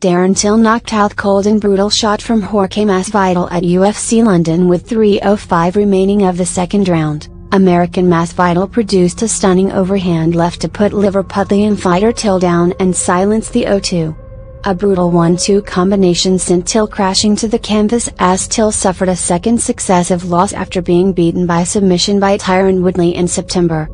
Darren Till knocked out cold and brutal shot from Jorge Masvidal at UFC London with 3:05 remaining of the second round. American Masvidal produced a stunning overhand left to put Liverpudlian fighter Till down and silence the 0-2. A brutal 1-2 combination sent Till crashing to the canvas as Till suffered a second successive loss after being beaten by submission by Tyron Woodley in September.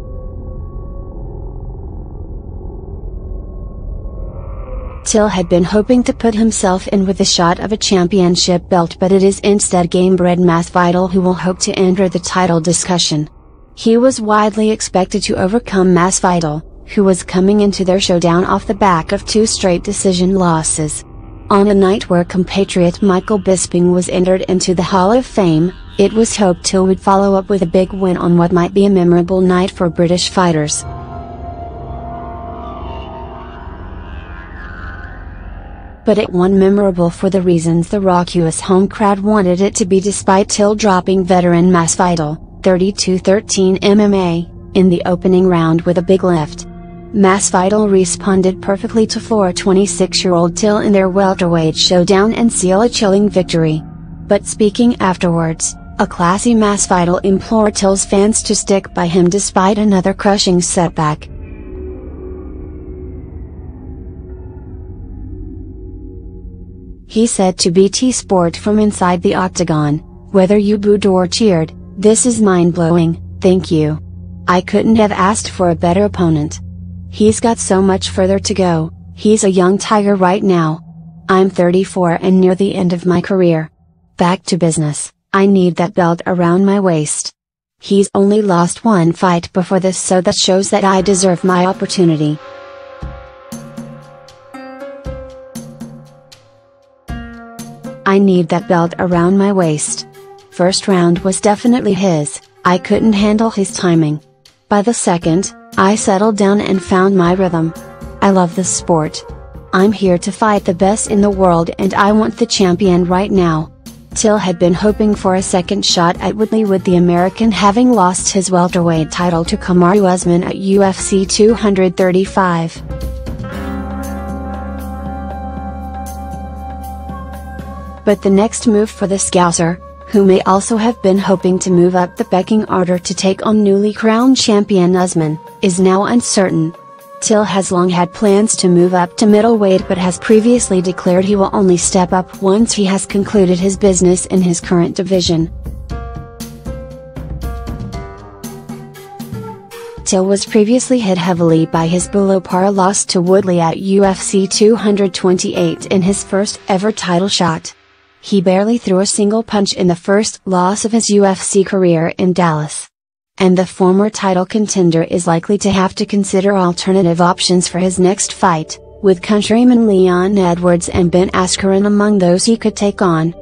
Till had been hoping to put himself in with a shot of a championship belt, but it is instead game-bred Masvidal who will hope to enter the title discussion. He was widely expected to overcome Masvidal, who was coming into their showdown off the back of 2 straight decision losses. On a night where compatriot Michael Bisping was entered into the Hall of Fame, it was hoped Till would follow up with a big win on what might be a memorable night for British fighters. But it wasn't memorable for the reasons the raucous home crowd wanted it to be, despite Till dropping veteran Masvidal, 32-13 MMA, in the opening round with a big left. Masvidal responded perfectly to floor 26-year-old Till in their welterweight showdown and seal a chilling victory. But speaking afterwards, a classy Masvidal implored Till's fans to stick by him despite another crushing setback. He said to BT Sport from inside the octagon, "Whether you booed or cheered, this is mind-blowing, thank you. I couldn't have asked for a better opponent. He's got so much further to go, he's a young tiger right now. I'm 34 and near the end of my career. Back to business, I need that belt around my waist. He's only lost 1 fight before this, so that shows that I deserve my opportunity. I need that belt around my waist. First round was definitely his, I couldn't handle his timing. By the second, I settled down and found my rhythm. I love this sport. I'm here to fight the best in the world and I want the champion right now." Till had been hoping for a second shot at Woodley, with the American having lost his welterweight title to Kamaru Usman at UFC 235. But the next move for the Scouser, who may also have been hoping to move up the pecking order to take on newly crowned champion Usman, is now uncertain. Till has long had plans to move up to middleweight, but has previously declared he will only step up once he has concluded his business in his current division. Till was previously hit heavily by his below-par loss to Woodley at UFC 228 in his first ever title shot. He barely threw a single punch in the first loss of his UFC career in Dallas. And the former title contender is likely to have to consider alternative options for his next fight, with countryman Leon Edwards and Ben Askren among those he could take on.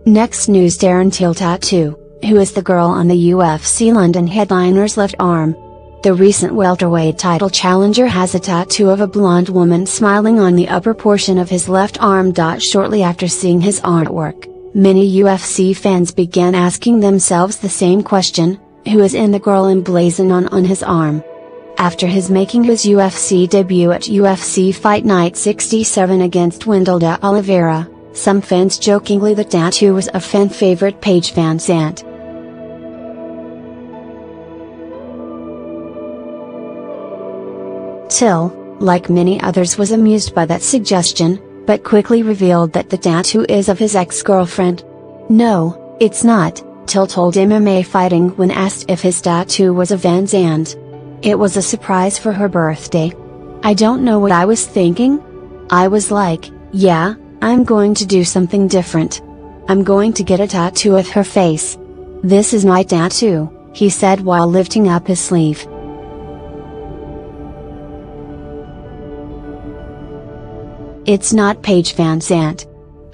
Next news: Darren Till tattoo, who is the girl on the UFC London headliner's left arm. The recent welterweight title challenger has a tattoo of a blonde woman smiling on the upper portion of his left arm. Shortly after seeing his artwork, many UFC fans began asking themselves the same question: who is in the girl emblazoned on his arm? After his making his UFC debut at UFC Fight Night 67 against Wendell de Oliveira, some fans jokingly the tattoo was a fan favorite Paige VanZant. Till, like many others, was amused by that suggestion, but quickly revealed that the tattoo is of his ex-girlfriend. "No, it's not," Till told MMA Fighting when asked if his tattoo was of VanZant. "It was a surprise for her birthday. I don't know what I was thinking. I was like, yeah, I'm going to do something different. I'm going to get a tattoo of her face. This is my tattoo," he said while lifting up his sleeve. "It's not Paige VanZant.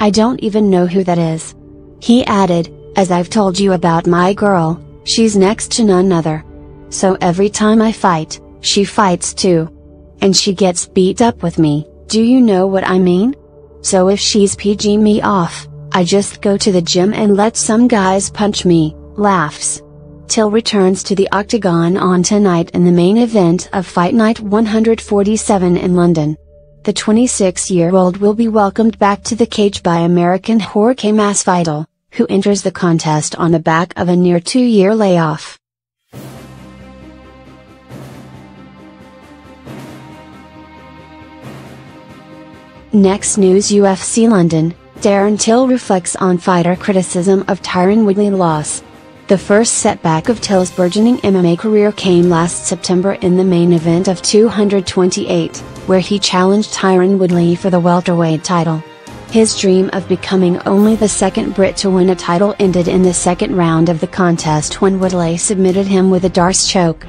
I don't even know who that is." He added, "As I've told you about my girl, she's next to none other. So every time I fight, she fights too. And she gets beat up with me, do you know what I mean? So if she's PGing me off, I just go to the gym and let some guys punch me." Laughs. Till returns to the octagon on tonight in the main event of Fight Night 147 in London. The 26-year-old will be welcomed back to the cage by American Jorge Masvidal, who enters the contest on the back of a near 2-year layoff. Next news: UFC London, Darren Till reflects on fighter criticism of Tyron Woodley loss. The first setback of Till's burgeoning MMA career came last September in the main event of 228, where he challenged Tyron Woodley for the welterweight title. His dream of becoming only the second Brit to win a title ended in the second round of the contest when Woodley submitted him with a Darce choke.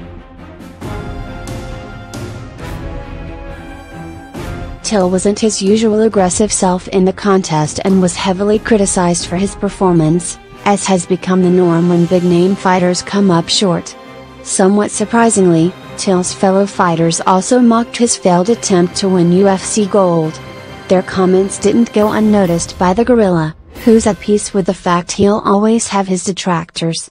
Till wasn't his usual aggressive self in the contest and was heavily criticized for his performance, as has become the norm when big-name fighters come up short. Somewhat surprisingly, Till's fellow fighters also mocked his failed attempt to win UFC gold. Their comments didn't go unnoticed by the gorilla, who's at peace with the fact he'll always have his detractors.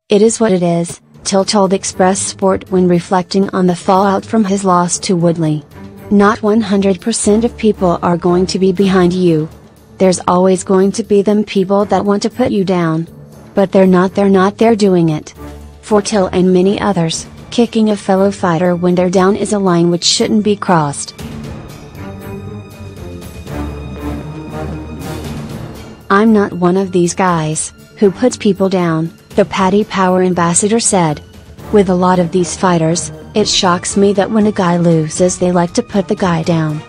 "It is what it is," Till told Express Sport when reflecting on the fallout from his loss to Woodley. "Not 100% of people are going to be behind you. There's always going to be them people that want to put you down. But they're not there doing it." For Till and many others, kicking a fellow fighter when they're down is a line which shouldn't be crossed. "I'm not one of these guys who puts people down," the Paddy Power ambassador said. "With a lot of these fighters, it shocks me that when a guy loses they like to put the guy down.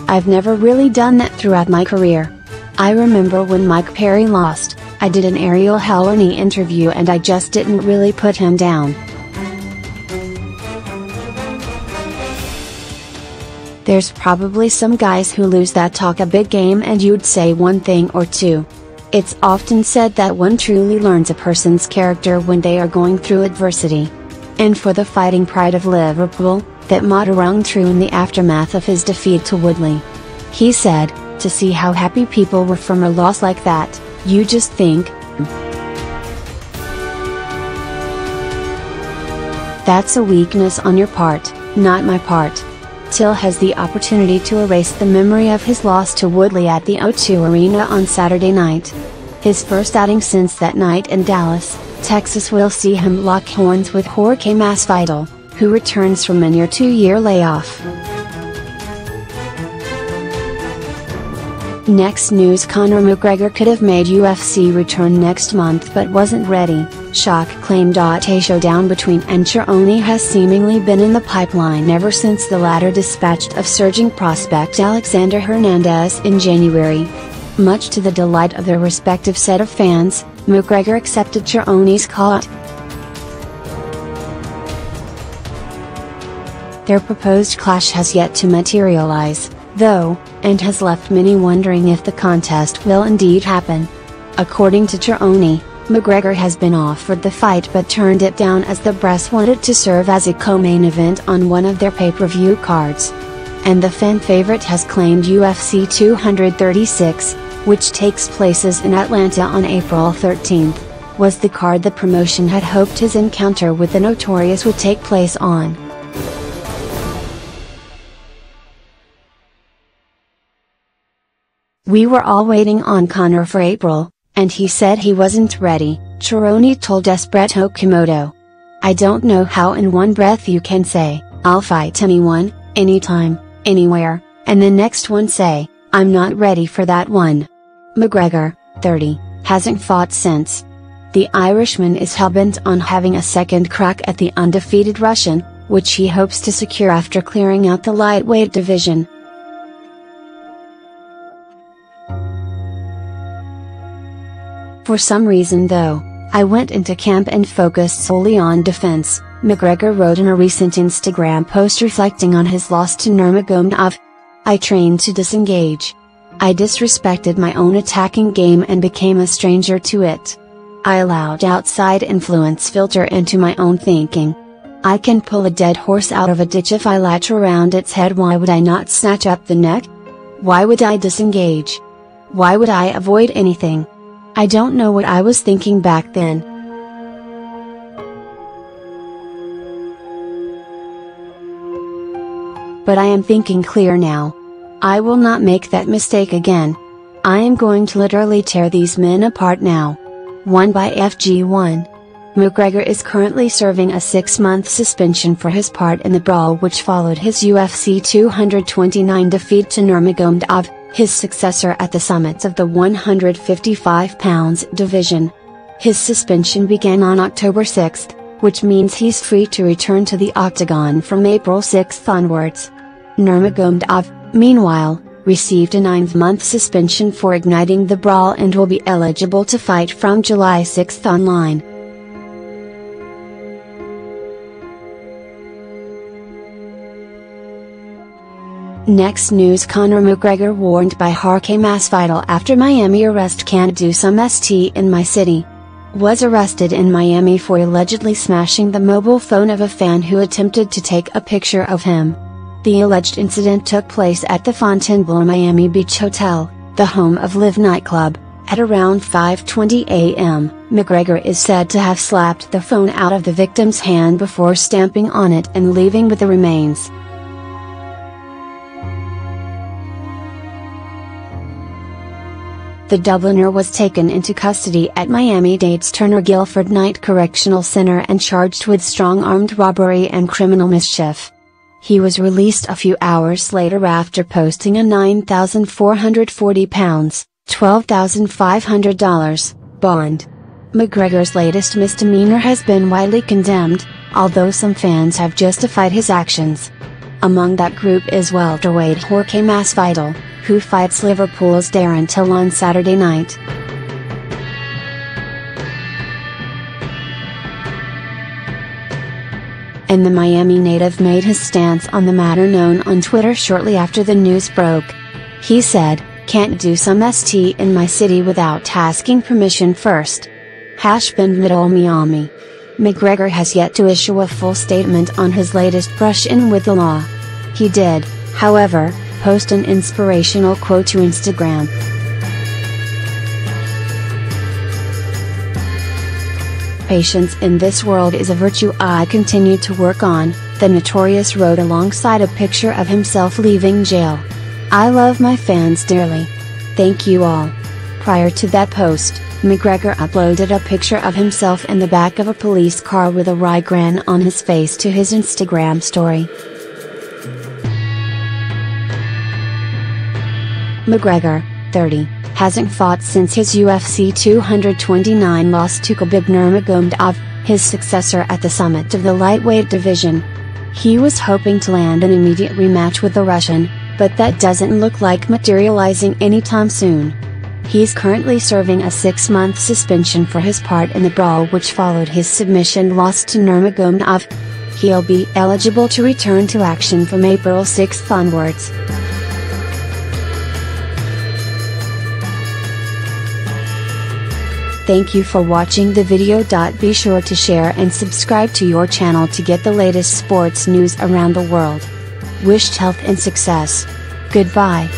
I've never really done that throughout my career. I remember when Mike Perry lost, I did an Ariel Helwani interview and I just didn't really put him down. There's probably some guys who lose that talk a big game and you'd say one thing or two. It's often said that one truly learns a person's character when they are going through adversity. And for the fighting pride of Liverpool, that motto rung true in the aftermath of his defeat to Woodley. He said, to see how happy people were from a loss like that, you just think, that's a weakness on your part, not my part. Till has the opportunity to erase the memory of his loss to Woodley at the O2 Arena on Saturday night. His first outing since that night in Dallas, Texas will see him lock horns with Jorge Masvidal, who returns from a near 2-year layoff. Next news: Conor McGregor could have made UFC return next month but wasn't ready. Shock claimed a showdown between Cerrone has seemingly been in the pipeline ever since the latter dispatched of surging prospect Alexander Hernandez in January. Much to the delight of their respective set of fans, McGregor accepted Cerrone's call-out. Their proposed clash has yet to materialize, though, and has left many wondering if the contest will indeed happen. According to Cerrone, McGregor has been offered the fight but turned it down as the Bress wanted to serve as a co-main event on one of their pay-per-view cards. And the fan favorite has claimed UFC 236, which takes place in Atlanta on April 13, was the card the promotion had hoped his encounter with the Notorious would take place on. "We were all waiting on Conor for April, and he said he wasn't ready," Cerrone told Espresso Komodo. "I don't know how in one breath you can say, I'll fight anyone, anytime, anywhere, and the next one say, I'm not ready for that one." McGregor, 30, hasn't fought since. The Irishman is hellbent on having a second crack at the undefeated Russian, which he hopes to secure after clearing out the lightweight division. "For some reason though, I went into camp and focused solely on defense," McGregor wrote in a recent Instagram post reflecting on his loss to Nurmagomedov. "I trained to disengage. I disrespected my own attacking game and became a stranger to it. I allowed outside influence filter into my own thinking. I can pull a dead horse out of a ditch if I latch around its head. Why would I not snatch up the neck? Why would I disengage? Why would I avoid anything? I don't know what I was thinking back then. But I am thinking clear now. I will not make that mistake again. I am going to literally tear these men apart now. 1 by FG1. McGregor is currently serving a 6-month suspension for his part in the brawl which followed his UFC 229 defeat to Nurmagomedov, his successor at the summits of the 155 pounds division. His suspension began on October 6, which means he's free to return to the octagon from April 6 onwards. Nurmagomedov, meanwhile, received a 9-month suspension for igniting the brawl and will be eligible to fight from July 6 online. Next news: Conor McGregor warned by Jorge Masvidal after Miami arrest. Can't do some ST in my city. Was arrested in Miami for allegedly smashing the mobile phone of a fan who attempted to take a picture of him. The alleged incident took place at the Fontainebleau Miami Beach Hotel, the home of Live nightclub, at around 5:20 a.m. McGregor is said to have slapped the phone out of the victim's hand before stamping on it and leaving with the remains. The Dubliner was taken into custody at Miami-Dade's Turner Guilford Night Correctional Center and charged with strong-armed robbery and criminal mischief. He was released a few hours later after posting a £9,440, $12,500, bond. McGregor's latest misdemeanor has been widely condemned, although some fans have justified his actions. Among that group is welterweight Jorge Masvidal, who fights Liverpool's Darren Till on Saturday night. And the Miami native made his stance on the matter known on Twitter shortly after the news broke. He said, "Can't do some ST in my city without asking permission first. #Benvenuto Miami." McGregor has yet to issue a full statement on his latest brush-in with the law. He did, however, post an inspirational quote to Instagram. "Patience in this world is a virtue I continue to work on," the Notorious wrote alongside a picture of himself leaving jail. "I love my fans dearly. Thank you all." Prior to that post, McGregor uploaded a picture of himself in the back of a police car with a wry grin on his face to his Instagram story. McGregor, 30, hasn't fought since his UFC 229 loss to Khabib Nurmagomedov, his successor at the summit of the lightweight division. He was hoping to land an immediate rematch with the Russian, but that doesn't look like materializing anytime soon. He's currently serving a 6-month suspension for his part in the brawl which followed his submission loss to Nurmagomedov. He'll be eligible to return to action from April 6 onwards. Thank you for watching the video. Be sure to share and subscribe to your channel to get the latest sports news around the world. Wished health and success. Goodbye.